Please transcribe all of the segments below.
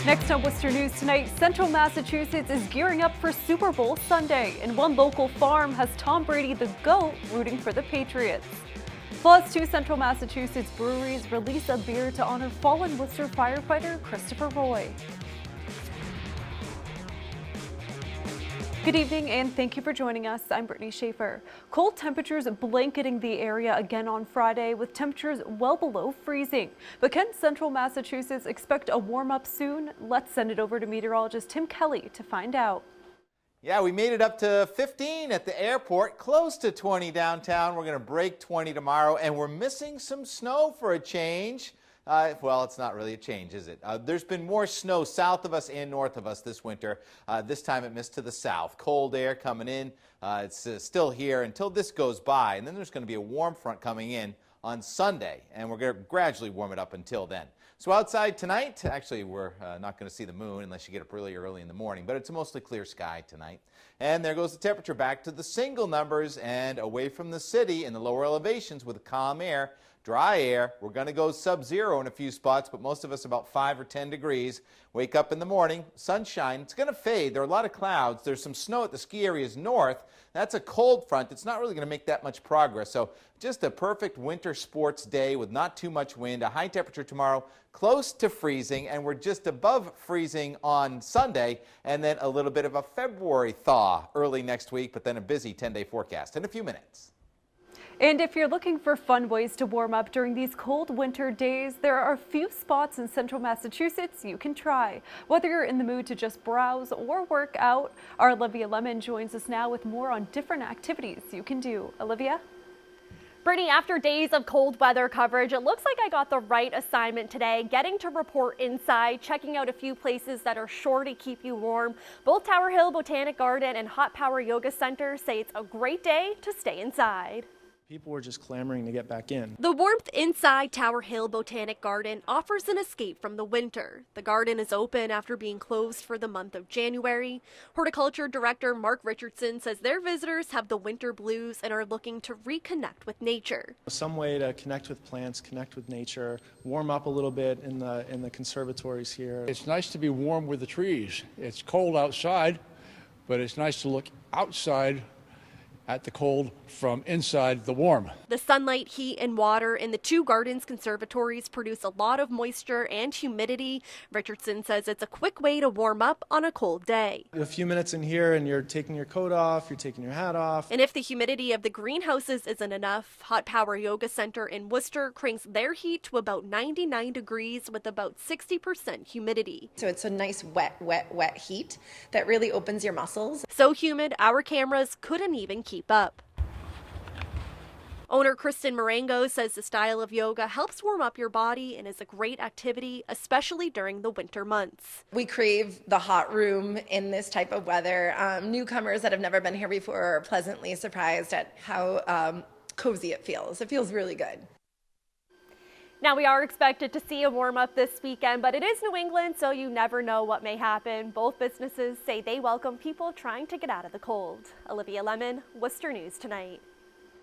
Next on Worcester News tonight, Central Massachusetts is gearing up for Super Bowl Sunday, and one local farm has Tom Brady the Goat rooting for the Patriots. Plus, two Central Massachusetts breweries release a beer to honor fallen Worcester firefighter Christopher Roy. Good evening and thank you for joining us. I'm Brittany Schaefer. Cold temperatures blanketing the area again on Friday with temperatures well below freezing. But can Central Massachusetts expect a warm up soon? Let's send it over to meteorologist Tim Kelly to find out. Yeah, we made it up to 15 at the airport, close to 20 downtown. We're going to break 20 tomorrow, and we're missing some snow for a change. Well, it's not really a change, is it? There's been more snow south of us and north of us this winter. This time it missed to the south. Cold air coming in. It's still here until this goes by. And then there's going to be a warm front coming in on Sunday. And we're going to gradually warm it up until then. So outside tonight, actually, we're not going to see the moon unless you get up really early in the morning. But it's a mostly clear sky tonight. And there goes the temperature back to the single numbers and away from the city in the lower elevations with calm air. Dry air. We're going to go sub-zero in a few spots, but most of us about 5 or 10 degrees. Wake up in the morning, sunshine. It's going to fade. There are a lot of clouds. There's some snow at the ski areas north. That's a cold front. It's not really going to make that much progress. So just a perfect winter sports day with not too much wind. A high temperature tomorrow, close to freezing, and we're just above freezing on Sunday, and then a little bit of a February thaw early next week, but then a busy 10-day forecast in a few minutes. And if you're looking for fun ways to warm up during these cold winter days, there are a few spots in Central Massachusetts you can try. Whether you're in the mood to just browse or work out, our Olivia Lemon joins us now with more on different activities you can do. Olivia? Brittany, after days of cold weather coverage, it looks like I got the right assignment today, getting to report inside, checking out a few places that are sure to keep you warm. Both Tower Hill Botanic Garden and Hot Power Yoga Center say it's a great day to stay inside. People were just clamoring to get back in. The warmth inside Tower Hill Botanic Garden offers an escape from the winter. The garden is open after being closed for the month of January. Horticulture Director Mark Richardson says their visitors have the winter blues and are looking to reconnect with nature. Some way to connect with plants, connect with nature, warm up a little bit in the conservatories here. It's nice to be warm with the trees. It's cold outside, but it's nice to look outside at the cold from inside the warm. The sunlight, heat, and water in the two gardens conservatories produce a lot of moisture and humidity. Richardson says it's a quick way to warm up on a cold day. A few minutes in here and you're taking your coat off, you're taking your hat off. And if the humidity of the greenhouses isn't enough, Hot Power Yoga Center in Worcester cranks their heat to about 99 degrees with about 60% humidity. So it's a nice wet heat that really opens your muscles. So humid, our cameras couldn't even keep up. Owner Kristen Marengo says the style of yoga helps warm up your body and is a great activity, especially during the winter months. We crave the hot room in this type of weather. Newcomers that have never been here before are pleasantly surprised at how cozy it feels. It feels really good. Now, we are expected to see a warm up this weekend, but it is New England, so you never know what may happen. Both businesses say they welcome people trying to get out of the cold. Olivia Lemon, Worcester News Tonight.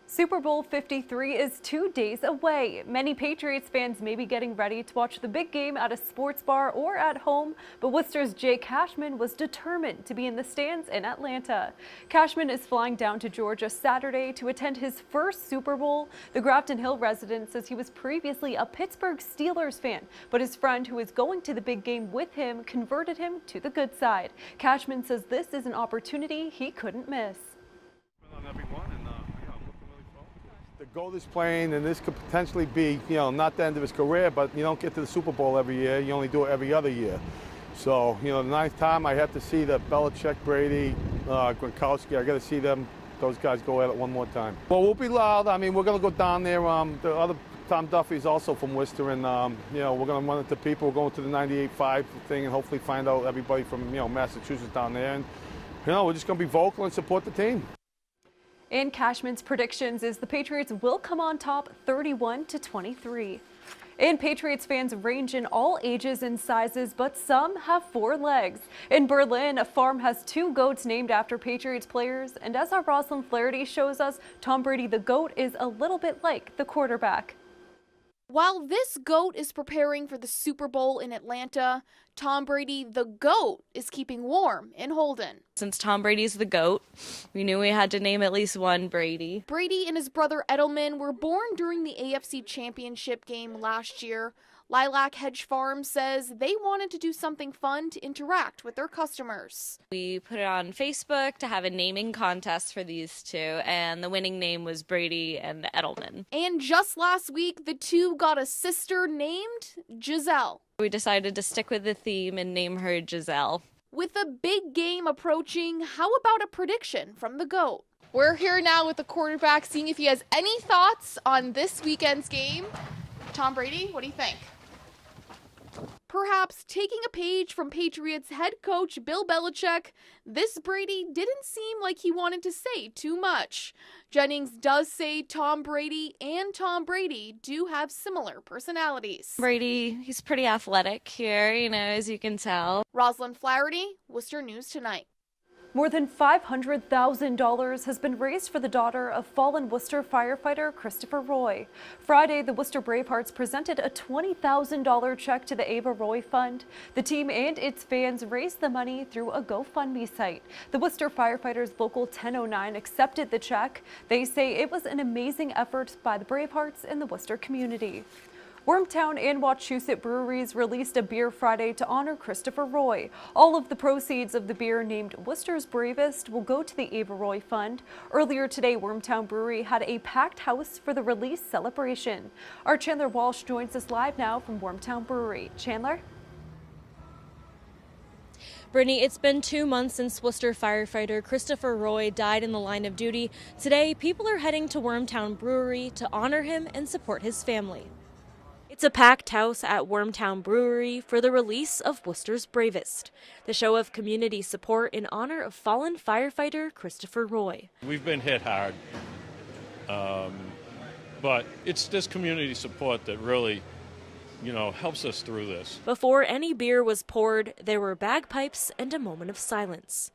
Super Bowl 53 is 2 days away. Many Patriots fans may be getting ready to watch the big game at a sports bar or at home, but Worcester's Jay Cashman was determined to be in the stands in Atlanta. Cashman is flying down to Georgia Saturday to attend his first Super Bowl. The Grafton Hill resident says he was previously a Pittsburgh Steelers fan, but his friend who is going to the big game with him converted him to the good side. Cashman says this is an opportunity he couldn't miss. The GOAT is playing, and this could potentially be, not the end of his career, but you don't get to the Super Bowl every year. You only do it every other year. So, the ninth time I have to see the Belichick, Brady, Gronkowski. I got to see those guys go at it one more time. Well, we'll be loud. I mean, we're going to go down there. The other Tom Duffy's also from Worcester, and we're going to run into people. We're going to the 98.5 thing, and hopefully find out everybody from Massachusetts down there. And we're just going to be vocal and support the team. And Cashman's predictions is the Patriots will come on top 31-23. And Patriots fans range in all ages and sizes, but some have 4 legs. In Berlin, a farm has 2 goats named after Patriots players. And as our Rosalind Flaherty shows us, Tom Brady the Goat is a little bit like the quarterback. While this GOAT is preparing for the Super Bowl in Atlanta, Tom Brady, the GOAT, is keeping warm in Holden. Since Tom Brady's the GOAT, we knew we had to name at least one Brady. Brady and his brother Edelman were born during the AFC Championship game last year. Lilac Hedge Farm says they wanted to do something fun to interact with their customers. We put it on Facebook to have a naming contest for these two, and the winning name was Brady and Edelman. And just last week, the two got a sister named Giselle. We decided to stick with the theme and name her Giselle. With a big game approaching, how about a prediction from the GOAT? We're here now with the quarterback, seeing if he has any thoughts on this weekend's game. Tom Brady, what do you think? Perhaps taking a page from Patriots head coach Bill Belichick, this Brady didn't seem like he wanted to say too much. Jennings does say Tom Brady and Tom Brady do have similar personalities. Brady, he's pretty athletic here, as you can tell. Rosalind Flaherty, Worcester News Tonight. More than $500,000 has been raised for the daughter of fallen Worcester firefighter Christopher Roy. Friday, the Worcester Bravehearts presented a $20,000 check to the Ava Roy Fund. The team and its fans raised the money through a GoFundMe site. The Worcester Firefighters Local 1009 accepted the check. They say it was an amazing effort by the Bravehearts and the Worcester community. Wormtown and Wachusett breweries released a beer Friday to honor Christopher Roy. All of the proceeds of the beer named Worcester's Bravest will go to the Ava Roy Fund. Earlier today, Wormtown Brewery had a packed house for the release celebration. Our Chandler Walsh joins us live now from Wormtown Brewery. Chandler? Brittany, it's been 2 months since Worcester firefighter Christopher Roy died in the line of duty. Today, people are heading to Wormtown Brewery to honor him and support his family. It's a packed house at Wormtown Brewery for the release of Worcester's Bravest, the show of community support in honor of fallen firefighter Christopher Roy. We've been hit hard, but it's this community support that really, helps us through this. Before any beer was poured, there were bagpipes and a moment of silence.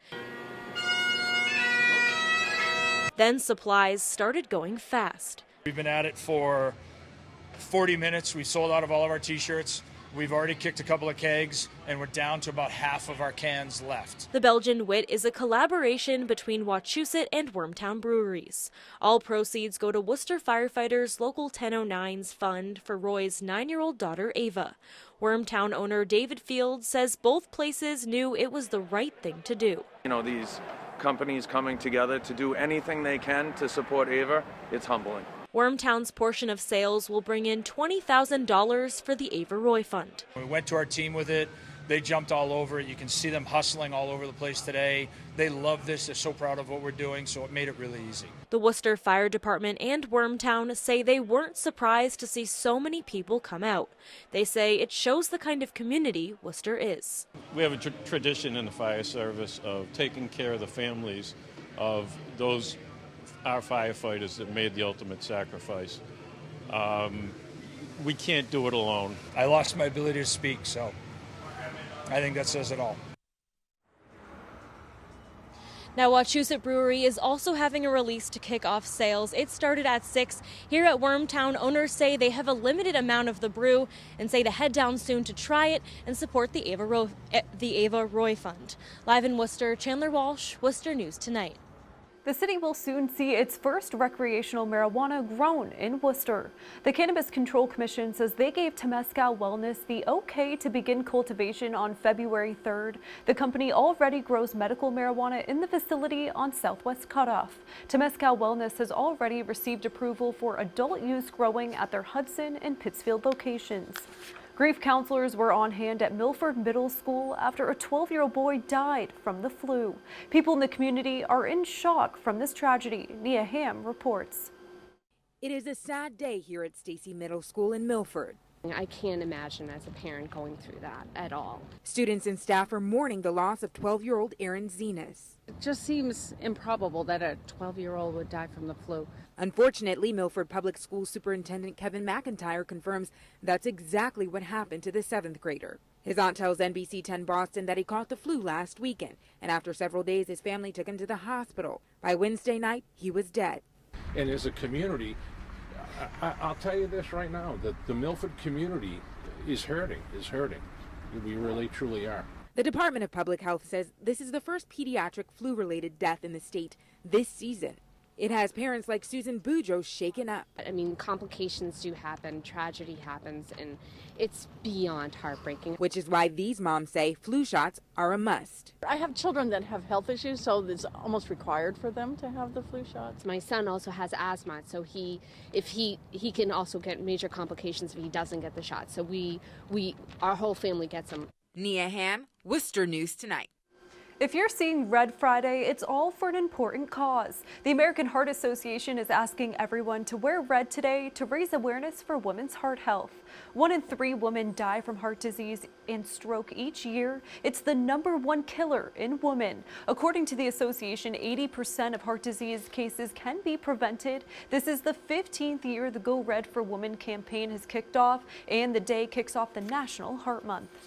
Then supplies started going fast. We've been at it for 40 minutes. We sold out of all of our t-shirts. We've already kicked a couple of kegs, and we're down to about half of our cans left. The Belgian Wit is a collaboration between Wachusett and Wormtown breweries. All proceeds go to Worcester Firefighters Local 1009's fund for Roy's 9-year-old daughter, Ava. Wormtown owner David Field says both places knew it was the right thing to do. These companies coming together to do anything they can to support Ava, it's humbling. Wormtown's portion of sales will bring in $20,000 for the Ava Roy Fund. We went to our team with it. They jumped all over it. You can see them hustling all over the place today. They love this. They're so proud of what we're doing, so it made it really easy. The Worcester Fire Department and Wormtown say they weren't surprised to see so many people come out. They say it shows the kind of community Worcester is. We have a tradition in the fire service of taking care of the families of those our firefighters that made the ultimate sacrifice. We can't do it alone. I lost my ability to speak, so I think that says it all. Now, Wachusett Brewery is also having a release to kick off sales. It started at 6. Here at Wormtown, owners say they have a limited amount of the brew and say to head down soon to try it and support the Ava Roy Fund. Live in Worcester, Chandler Walsh, Worcester News Tonight. The city will soon see its first recreational marijuana grown in Worcester. The Cannabis Control Commission says they gave Temescal Wellness the okay to begin cultivation on February 3rd. The company already grows medical marijuana in the facility on Southwest Cutoff. Temescal Wellness has already received approval for adult use growing at their Hudson and Pittsfield locations. Grief counselors were on hand at Milford Middle School after a 12-year-old boy died from the flu. People in the community are in shock from this tragedy. Nia Ham reports. It is a sad day here at Stacy Middle School in Milford. I can't imagine as a parent going through that at all. Students and staff are mourning the loss of 12-year-old Aaron Zenas. It just seems improbable that a 12-year-old would die from the flu. Unfortunately, Milford Public School Superintendent Kevin McIntyre confirms that's exactly what happened to the 7th grader. His aunt tells NBC 10 Boston that he caught the flu last weekend, and after several days, his family took him to the hospital. By Wednesday night, he was dead. And as a community, I'll tell you this right now, that the Milford community is hurting. We really, truly are. The Department of Public Health says this is the first pediatric flu-related death in the state this season. It has parents like Susan Boudreaux shaken up. I mean, complications do happen, tragedy happens, and it's beyond heartbreaking. Which is why these moms say flu shots are a must. I have children that have health issues, so it's almost required for them to have the flu shots. My son also has asthma, so he can also get major complications if he doesn't get the shot. So our whole family gets them. Nia Ham, Worcester News Tonight. If you're seeing Red Friday, it's all for an important cause. The American Heart Association is asking everyone to wear red today to raise awareness for women's heart health. 1 in 3 women die from heart disease and stroke each year. It's the #1 killer in women. According to the association, 80% of heart disease cases can be prevented. This is the 15th year the Go Red for Women campaign has kicked off, and the day kicks off the National Heart Month.